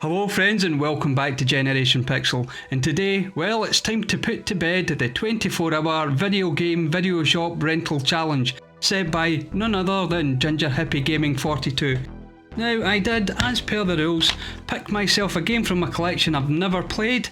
Hello friends and welcome back to Generation Pixel, and today, well, it's time to put to bed the 24-hour video game video shop rental challenge set by none other than Ginger Hippie Gaming 42. Now I did, as per the rules, pick myself a game from my collection I've never played,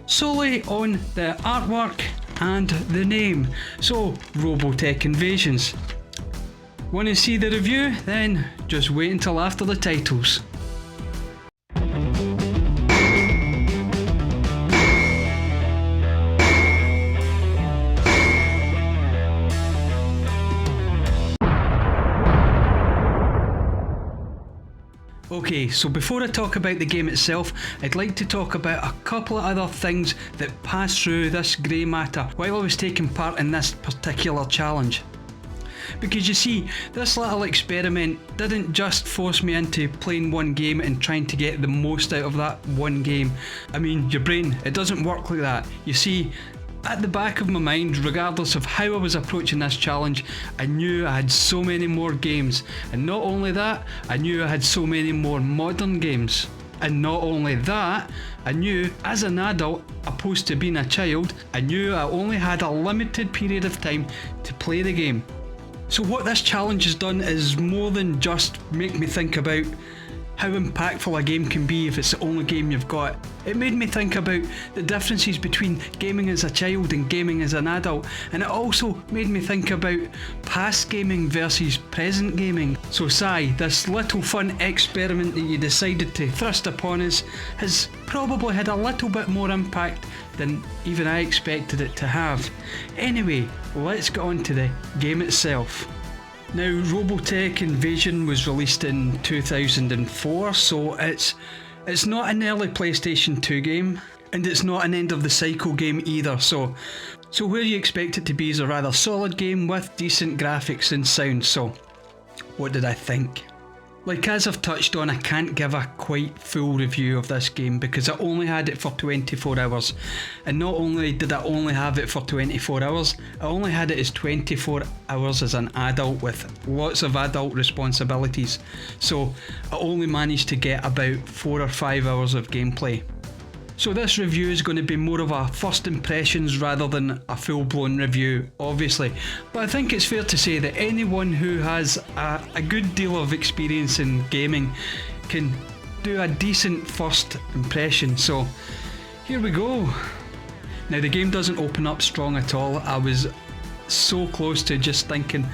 solely on the artwork and the name, so Robotech Invasions. Want to see the review? Then just wait until after the titles. Okay, so before I talk about the game itself, I'd like to talk about a couple of other things that passed through this grey matter while I was taking part in this particular challenge. Because you see, this little experiment didn't just force me into playing one game and trying to get the most out of that one game. I mean, your brain, it doesn't work like that. You see, at the back of my mind, regardless of how I was approaching this challenge, I knew I had so many more games, and not only that, I knew I had so many more modern games. And not only that, I knew as an adult, opposed to being a child, I knew I only had a limited period of time to play the game. So what this challenge has done is more than just make me think about how impactful a game can be if it's the only game you've got. It made me think about the differences between gaming as a child and gaming as an adult, and it also made me think about past gaming versus present gaming. So Si, this little fun experiment that you decided to thrust upon us has probably had a little bit more impact than even I expected it to have. Anyway, let's get on to the game itself. Now, Robotech Invasion was released in 2004, so it's not an early PlayStation 2 game, and it's not an end of the cycle game either, so where you expect it to be is a rather solid game with decent graphics and sound. So what did I think? Like, as I've touched on, I can't give a quite full review of this game because I only had it for 24 hours. And not only did I only have it for 24 hours, I only had it as 24 hours as an adult with lots of adult responsibilities. So I only managed to get about 4 or 5 hours of gameplay. So this review is going to be more of a first impressions rather than a full-blown review, obviously. But I think it's fair to say that anyone who has a good deal of experience in gaming can do a decent first impression. So here we go. Now, the game doesn't open up strong at all. I was so close to just thinking,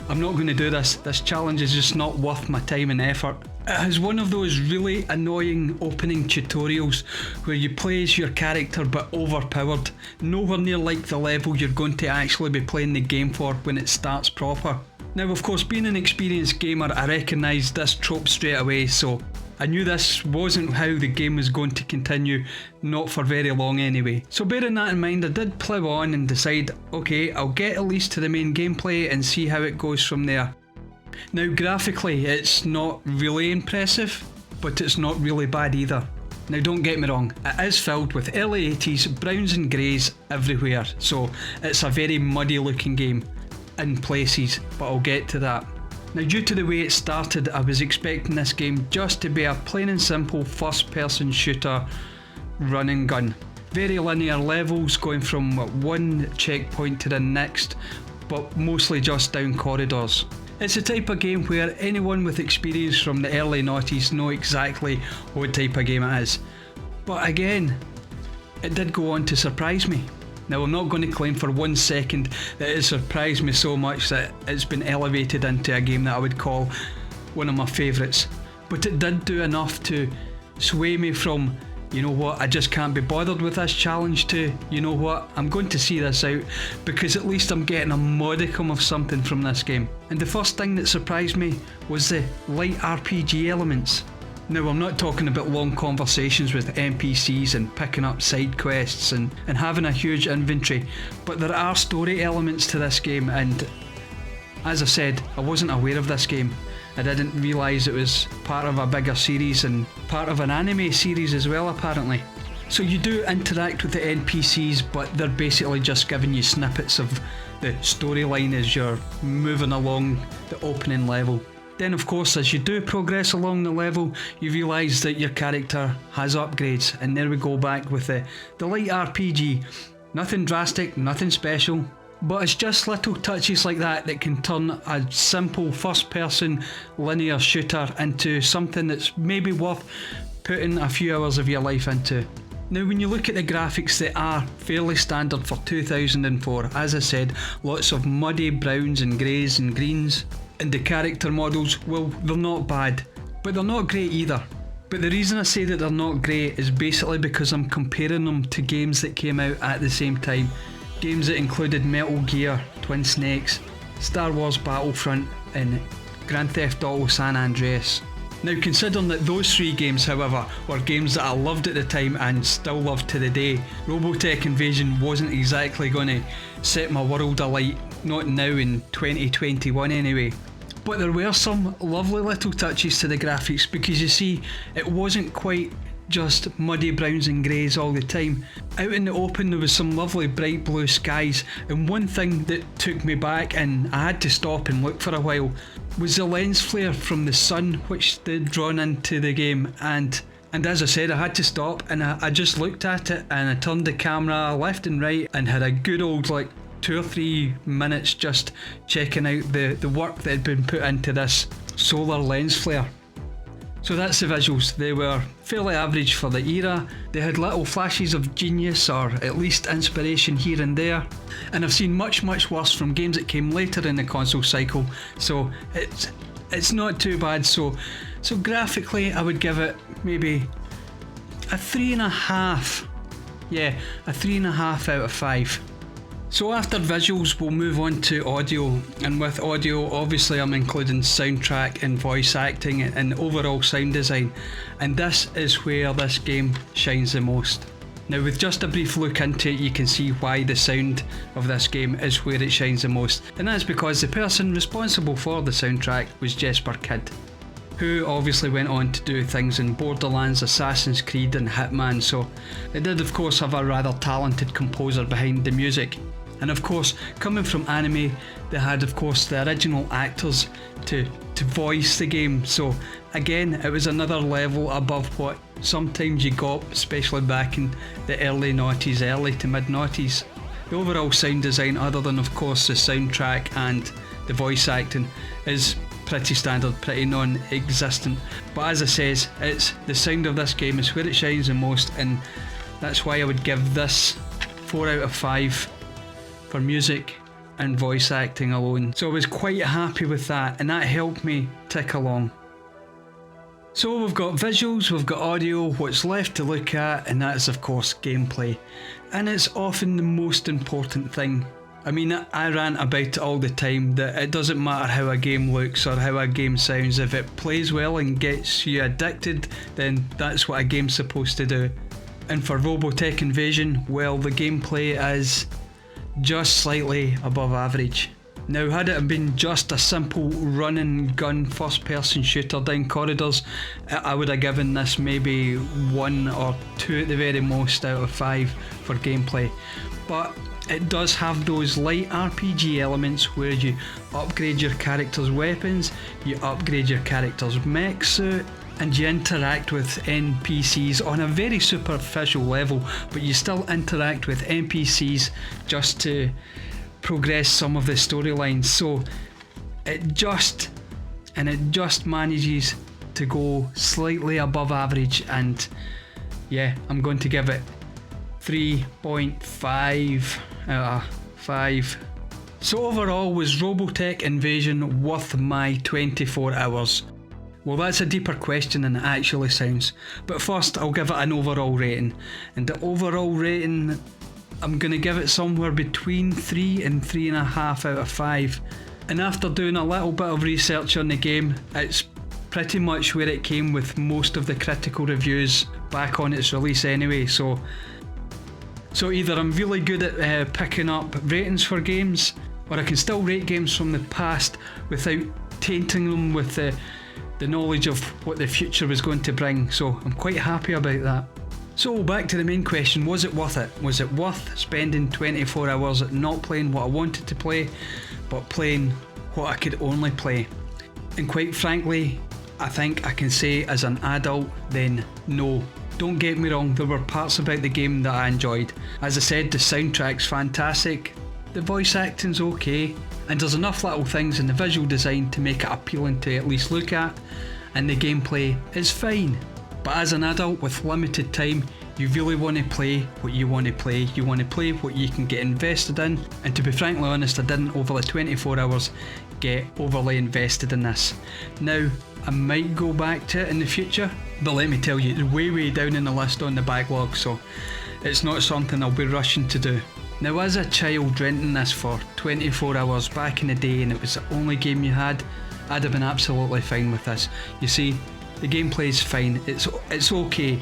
I'm not going to do this. This challenge is just not worth my time and effort. It has one of those really annoying opening tutorials where you play as your character but overpowered, nowhere near like the level you're going to actually be playing the game for when it starts proper. Now, of course, being an experienced gamer, I recognised this trope straight away, so I knew this wasn't how the game was going to continue, not for very long anyway. So bearing that in mind, I did plough on and decide, okay, I'll get at least to the main gameplay and see how it goes from there. Now, graphically, it's not really impressive, but it's not really bad either. Now, don't get me wrong, it is filled with early 80s browns and greys everywhere, so it's a very muddy looking game in places, but I'll get to that. Now, due to the way it started, I was expecting this game just to be a plain and simple first person shooter run and gun. Very linear levels going from one checkpoint to the next, but mostly just down corridors. It's a type of game where anyone with experience from the early noughties know exactly what type of game it is. But again, it did go on to surprise me. Now, I'm not going to claim for 1 second that it surprised me so much that it's been elevated into a game that I would call one of my favourites. But it did do enough to sway me from, you know what, I just can't be bothered with this challenge, to, you know what, I'm going to see this out because at least I'm getting a modicum of something from this game. And the first thing that surprised me was the light RPG elements. Now, I'm not talking about long conversations with NPCs and picking up side quests and having a huge inventory, but there are story elements to this game, and as I said, I wasn't aware of this game. I didn't realise it was part of a bigger series and part of an anime series as well, apparently. So you do interact with the NPCs, but they're basically just giving you snippets of the storyline as you're moving along the opening level. Then of course, as you do progress along the level, you realise that your character has upgrades, and there we go back with the light RPG. Nothing drastic, nothing special, but it's just little touches like that that can turn a simple first person linear shooter into something that's maybe worth putting a few hours of your life into. Now when you look at the graphics, they are fairly standard for 2004. As I said, lots of muddy browns and greys and greens. And the character models, well, they're not bad, but they're not great either. But the reason I say that they're not great is basically because I'm comparing them to games that came out at the same time. Games that included Metal Gear, Twin Snakes, Star Wars Battlefront and Grand Theft Auto San Andreas. Now considering that those three games, however, were games that I loved at the time and still love to the day, Robotech Invasion wasn't exactly going to set my world alight, not now in 2021 anyway. But there were some lovely little touches to the graphics, because you see, it wasn't quite just muddy browns and greys all the time. Out in the open there was some lovely bright blue skies, and one thing that took me back and I had to stop and look for a while was the lens flare from the sun which they'd drawn into the game, and as I said, I had to stop and I just looked at it and I turned the camera left and right and had a good old 2 or 3 minutes just checking out the work that had been put into this solar lens flare. So that's the visuals. They were fairly average for the era. They had little flashes of genius or at least inspiration here and there, and I've seen much worse from games that came later in the console cycle, so it's not too bad. So graphically I would give it maybe a 3.5. Yeah, a 3.5 out of 5. So after visuals we'll move on to audio, and with audio obviously I'm including soundtrack and voice acting and overall sound design, and this is where this game shines the most. Now with just a brief look into it, you can see why the sound of this game is where it shines the most, and that's because the person responsible for the soundtrack was Jesper Kyd, who obviously went on to do things in Borderlands, Assassin's Creed and Hitman, so it did of course have a rather talented composer behind the music. And of course, coming from anime, they had of course the original actors to voice the game, so again it was another level above what sometimes you got, especially back in the early noughties, early to mid noughties. The overall sound design, other than of course the soundtrack and the voice acting, is pretty standard, pretty non-existent. But as I says, it's the sound of this game is where it shines the most, and that's why I would give this 4 out of 5 for music and voice acting alone. So I was quite happy with that, and that helped me tick along. So we've got visuals, we've got audio, what's left to look at, and that is of course gameplay. And it's often the most important thing. I mean, I rant about it all the time that it doesn't matter how a game looks or how a game sounds. If it plays well and gets you addicted, then that's what a game's supposed to do. And for Robotech Invasion, well, the gameplay is just slightly above average. Now, had it been just a simple run and gun first person shooter down corridors, I would have given this maybe 1 or 2 at the very most out of 5 for gameplay. But it does have those light RPG elements where you upgrade your character's weapons, you upgrade your character's mech suit, and you interact with NPCs on a very superficial level, but you still interact with NPCs just to progress some of the storylines. So it just manages to go slightly above average, and yeah, I'm going to give it 3.5 out of 5. So overall, was Robotech Invasion worth my 24 hours? Well, that's a deeper question than it actually sounds, but first I'll give it an overall rating, and the overall rating, I'm going to give it somewhere between 3 and 3.5 out of 5. And after doing a little bit of research on the game, it's pretty much where it came with most of the critical reviews back on its release anyway, so either I'm really good at picking up ratings for games, or I can still rate games from the past without tainting them with the knowledge of what the future was going to bring, so I'm quite happy about that. So back to the main question, was it worth it? Was it worth spending 24 hours not playing what I wanted to play, but playing what I could only play? And quite frankly, I think I can say as an adult then no. Don't get me wrong, there were parts about the game that I enjoyed. As I said, the soundtrack's fantastic, the voice acting's okay, and there's enough little things in the visual design to make it appealing to at least look at, and the gameplay is fine. But as an adult with limited time, you really want to play what you want to play. You want to play what you can get invested in, and to be frankly honest, I didn't over the 24 hours get overly invested in this. Now, I might go back to it in the future, but let me tell you, it's way down in the list on the backlog, so it's not something I'll be rushing to do. Now, as a child renting this for 24 hours back in the day and it was the only game you had, I'd have been absolutely fine with this. You see, the gameplay's fine, it's okay,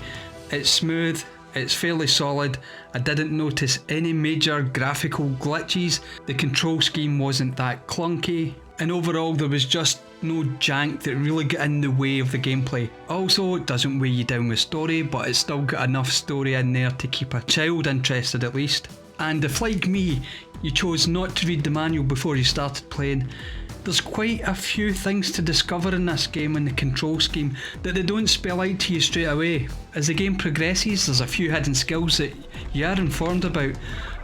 it's smooth, it's fairly solid. I didn't notice any major graphical glitches, the control scheme wasn't that clunky, and overall there was just no jank that really got in the way of the gameplay. Also, it doesn't weigh you down with story, but it's still got enough story in there to keep a child interested at least. And if, like me, you chose not to read the manual before you started playing, there's quite a few things to discover in this game and the control scheme that they don't spell out to you straight away. As the game progresses, there's a few hidden skills that you are informed about,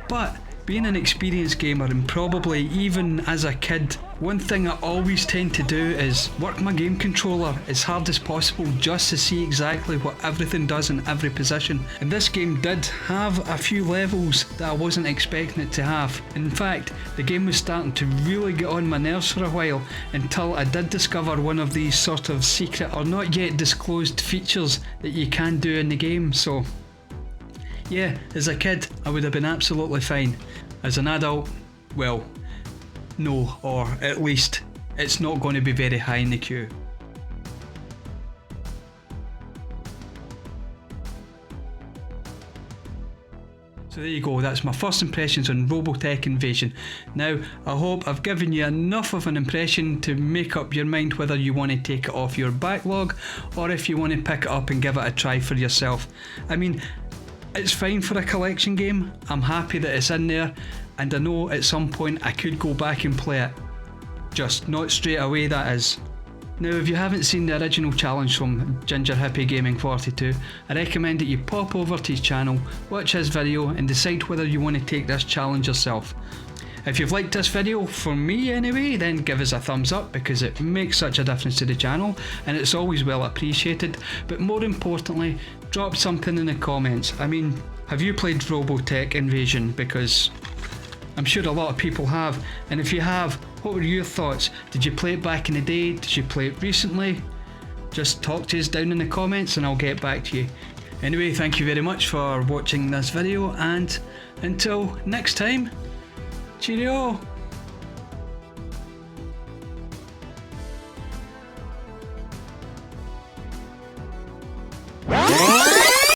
but being an experienced gamer and probably even as a kid, one thing I always tend to do is work my game controller as hard as possible just to see exactly what everything does in every position. And this game did have a few levels that I wasn't expecting it to have. In fact, the game was starting to really get on my nerves for a while until I did discover one of these sort of secret or not yet disclosed features that you can do in the game. So yeah, as a kid I would have been absolutely fine. As an adult, well, no, or at least it's not going to be very high in the queue. So there you go, that's my first impressions on Robotech Invasion. Now, I hope I've given you enough of an impression to make up your mind whether you want to take it off your backlog or if you want to pick it up and give it a try for yourself. I mean, it's fine for a collection game, I'm happy that it's in there, and I know at some point I could go back and play it. Just not straight away, that is. Now, if you haven't seen the original challenge from Ginger Hippie Gaming 42, I recommend that you pop over to his channel, watch his video and decide whether you want to take this challenge yourself. If you've liked this video, for me anyway, then give us a thumbs up because it makes such a difference to the channel and it's always well appreciated. But more importantly, drop something in the comments. I mean, have you played Robotech Invasion? Because I'm sure a lot of people have, and if you have, what were your thoughts? Did you play it back in the day? Did you play it recently? Just talk to us down in the comments and I'll get back to you. Anyway, thank you very much for watching this video, and until next time, cheerio!